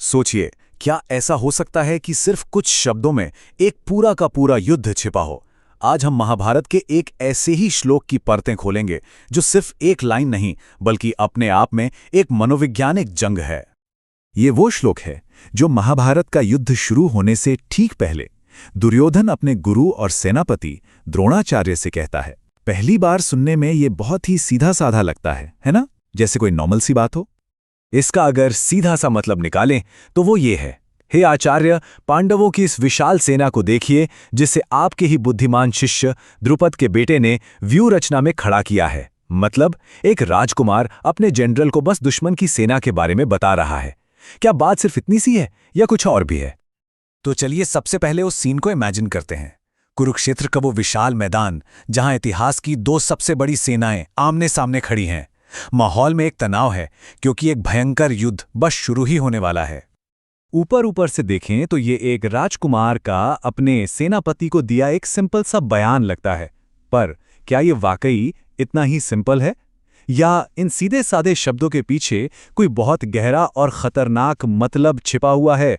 सोचिए, क्या ऐसा हो सकता है कि सिर्फ कुछ शब्दों में एक पूरा का पूरा युद्ध छिपा हो? आज हम महाभारत के एक ऐसे ही श्लोक की परतें खोलेंगे जो सिर्फ एक लाइन नहीं बल्कि अपने आप में एक मनोवैज्ञानिक जंग है। ये वो श्लोक है जो महाभारत का युद्ध शुरू होने से ठीक पहले दुर्योधन अपने गुरु और सेनापति द्रोणाचार्य से कहता है। पहली बार सुनने में ये बहुत ही सीधा साधा लगता है ना? जैसे कोई नॉर्मल सी बात हो। इसका अगर सीधा सा मतलब निकालें तो वो ये है, हे आचार्य, पांडवों की इस विशाल सेना को देखिए जिसे आपके ही बुद्धिमान शिष्य द्रुपद के बेटे ने व्यूह रचना में खड़ा किया है। मतलब एक राजकुमार अपने जनरल को बस दुश्मन की सेना के बारे में बता रहा है। क्या बात सिर्फ इतनी सी है या कुछ और भी है? तो चलिए सबसे पहले उस सीन को इमेजिन करते हैं। कुरुक्षेत्र का वो विशाल मैदान जहां इतिहास की दो सबसे बड़ी सेनाएं आमने सामने खड़ी हैं। माहौल में एक तनाव है क्योंकि एक भयंकर युद्ध बस शुरू ही होने वाला है। ऊपर से देखें तो ये एक राजकुमार का अपने सेनापति को दिया एक सिंपल सा बयान लगता है, पर क्या ये वाकई इतना ही सिंपल है या इन सीधे साधे शब्दों के पीछे कोई बहुत गहरा और खतरनाक मतलब छिपा हुआ है?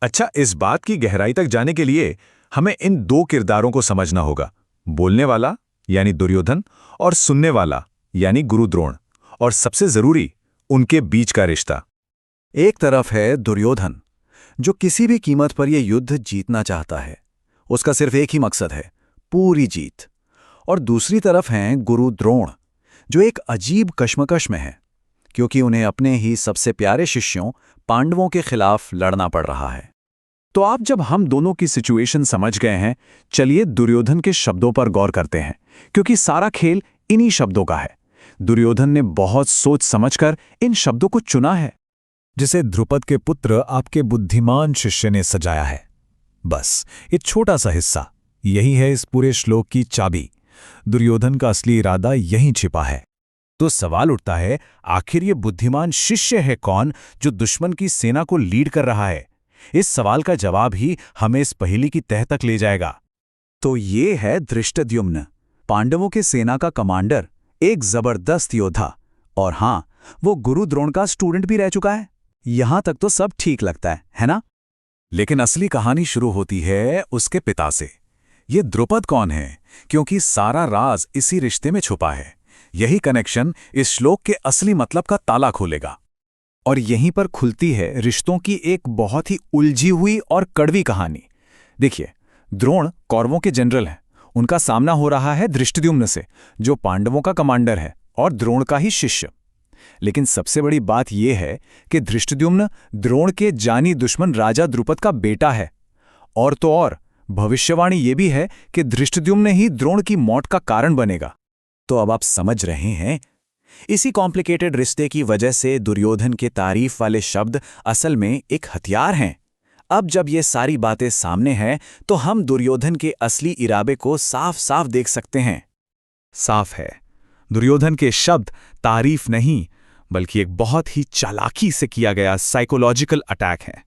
अच्छा, इस बात की गहराई तक जाने के लिए हमें इन दो किरदारों को समझना होगा, बोलने वाला यानी दुर्योधन और सुनने वाला यानी गुरु द्रोण, और सबसे जरूरी उनके बीच का रिश्ता। एक तरफ है दुर्योधन जो किसी भी कीमत पर यह युद्ध जीतना चाहता है, उसका सिर्फ एक ही मकसद है, पूरी जीत। और दूसरी तरफ हैं गुरु द्रोण जो एक अजीब कश्मकश में है क्योंकि उन्हें अपने ही सबसे प्यारे शिष्यों पांडवों के खिलाफ लड़ना पड़ रहा है। तो आप जब हम दोनों की सिचुएशन समझ गए हैं, चलिए दुर्योधन के शब्दों पर गौर करते हैं क्योंकि सारा खेल इन्हीं शब्दों का है। दुर्योधन ने बहुत सोच समझकर इन शब्दों को चुना है, जिसे द्रुपद के पुत्र आपके बुद्धिमान शिष्य ने सजाया है। बस एक छोटा सा हिस्सा, यही है इस पूरे श्लोक की चाबी। दुर्योधन का असली इरादा यहीं छिपा है। तो सवाल उठता है, आखिर ये बुद्धिमान शिष्य है कौन जो दुश्मन की सेना को लीड कर रहा है? इस सवाल का जवाब ही हमें इस पहेली की तह तक ले जाएगा। तो ये है धृष्टद्युम्न, पांडवों के सेना का कमांडर, एक जबरदस्त योद्धा, और हाँ, वो गुरु द्रोण का स्टूडेंट भी रह चुका है। यहां तक तो सब ठीक लगता है ना? लेकिन असली कहानी शुरू होती है उसके पिता से। ये द्रुपद कौन है? क्योंकि सारा राज इसी रिश्ते में छुपा है। यही कनेक्शन इस श्लोक के असली मतलब का ताला खोलेगा। और यहीं पर खुलती है रिश्तों की एक बहुत ही उलझी हुई और कड़वी कहानी। देखिए, द्रोण कौरवों के जनरल हैं, उनका सामना हो रहा है धृष्टद्युम्न से जो पांडवों का कमांडर है और द्रोण का ही शिष्य। लेकिन सबसे बड़ी बात यह है कि धृष्टद्युम्न द्रोण के जानी दुश्मन राजा द्रुपद का बेटा है। और तो और भविष्यवाणी ये भी है कि धृष्टद्युम्न ही द्रोण की मौत का कारण बनेगा। तो अब आप समझ रहे हैं, इसी कॉम्प्लिकेटेड रिश्ते की वजह से दुर्योधन के तारीफ वाले शब्द असल में एक हथियार हैं। अब जब ये सारी बातें सामने हैं तो हम दुर्योधन के असली इरादे को साफ साफ देख सकते हैं। साफ है, दुर्योधन के शब्द तारीफ नहीं बल्कि एक बहुत ही चालाकी से किया गया साइकोलॉजिकल अटैक है।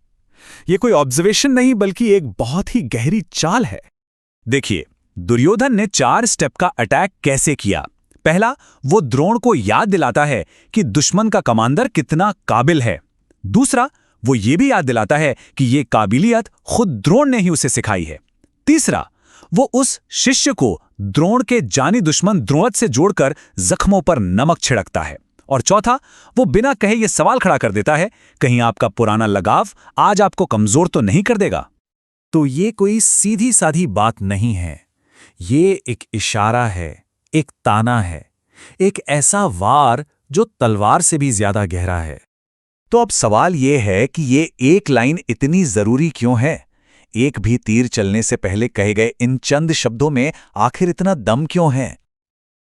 ये कोई ऑब्जर्वेशन नहीं बल्कि एक बहुत ही गहरी चाल है। देखिए, दुर्योधन ने 4 स्टेप का अटैक कैसे किया। पहला, वो द्रोण को याद दिलाता है कि दुश्मन का कमांडर कितना काबिल है। दूसरा, वो ये भी याद दिलाता है कि ये काबिलियत खुद द्रोण ने ही उसे सिखाई है। तीसरा, वो उस शिष्य को द्रोण के जानी दुश्मन द्रोण से जोड़कर जख्मों पर नमक छिड़कता है। और चौथा, वो बिना कहे ये सवाल खड़ा कर देता है, कहीं आपका पुराना लगाव आज आपको कमजोर तो नहीं कर देगा। तो ये कोई सीधी साधी बात नहीं है, ये एक इशारा है, एक ताना है, एक ऐसा वार जो तलवार से भी ज्यादा गहरा है। तो अब सवाल ये है कि ये एक लाइन इतनी जरूरी क्यों है? एक भी तीर चलने से पहले कहे गए इन चंद शब्दों में आखिर इतना दम क्यों है?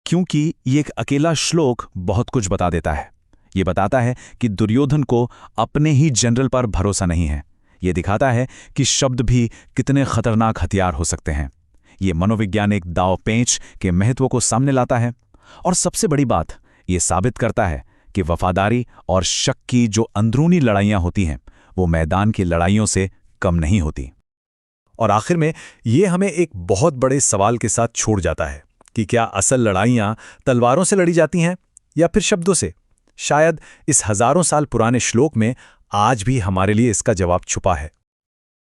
क्योंकि ये एक अकेला श्लोक बहुत कुछ बता देता है। ये बताता है कि दुर्योधन को अपने ही जनरल पर भरोसा नहीं है। ये दिखाता है कि शब्द भी कितने खतरनाक हथियार हो सकते हैं। ये मनोवैज्ञानिक दाव पेंच के महत्व को सामने लाता है। और सबसे बड़ी बात, ये साबित करता है कि वफादारी और शक की जो अंदरूनी लड़ाइयां होती हैं वो मैदान की लड़ाइयों से कम नहीं होती। और आखिर में ये हमें एक बहुत बड़े सवाल के साथ छोड़ जाता है कि क्या असल लड़ाइयां तलवारों से लड़ी जाती हैं या फिर शब्दों से? शायद इस हजारों साल पुराने श्लोक में आज भी हमारे लिए इसका जवाब छुपा है।